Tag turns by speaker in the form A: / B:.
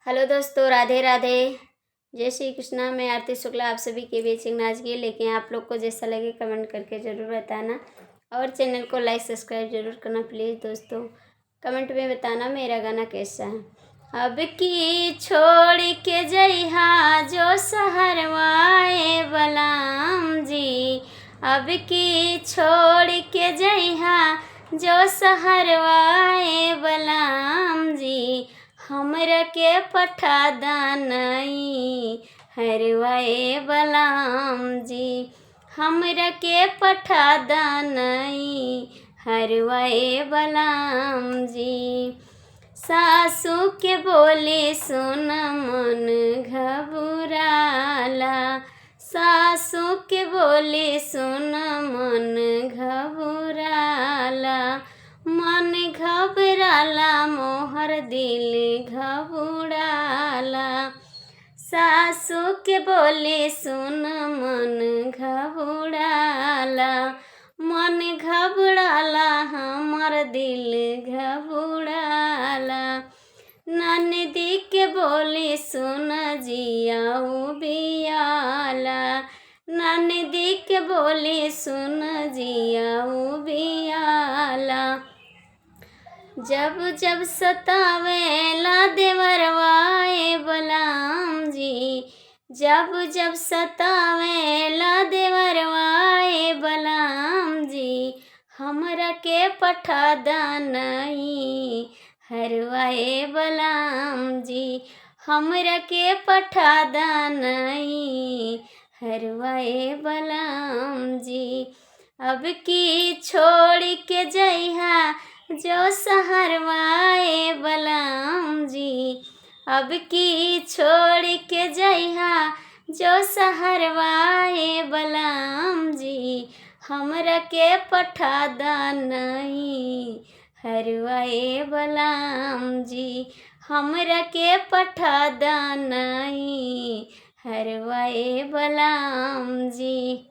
A: Hello दोस्तों, राधे राधे। जय श्री कृष्णा। मैं आरती शुक्ला आप सभी के बीच एक नाच गई लेकिन आप लोग को जैसा लगे कमेंट करके ज़रूर बताना और चैनल को लाइक सब्सक्राइब जरूर करना प्लीज़। दोस्तों कमेंट में बताना मेरा गाना कैसा है। अब की छोड़ के जइहा जो सहरवाए बलाम जी, अब की छोड़ के जइहा जो सहरवाए बलाम जी, हमरा के पठा दानई हरवाए बलाम जी, हमरा के पठा दानई हरवाए बलाम जी। सासू के बोले सुन मन घबराला, सासू के बोले सुन मन घबराला, मन घबराला मोहर दिल घबराला। सासू के बोले सुन मन घबराला, मन घबराला हमर दिल घबराला। ननदी के बोले सुन जियाऊ बियाला, ननदी के बोले सुन जियाऊ बियाला। जब जब सतावेला देवरवाए बलाम जी, जब जब सतावेला देवरवाए बलाम जी, हमरा के पठा दानई हरवाए बलाम जी, हमरा के पठा दानई हरवाए बलाम जी। अब की छोड़ के जइहा जो सहरवाए बलाम जी, अब की छोड़ के जइहा जो सहरवाए बलाम जी, हमरा के पठा दानई हरवाए बलाम जी, हमरा के पठा दानई हरवाए बलाम जी।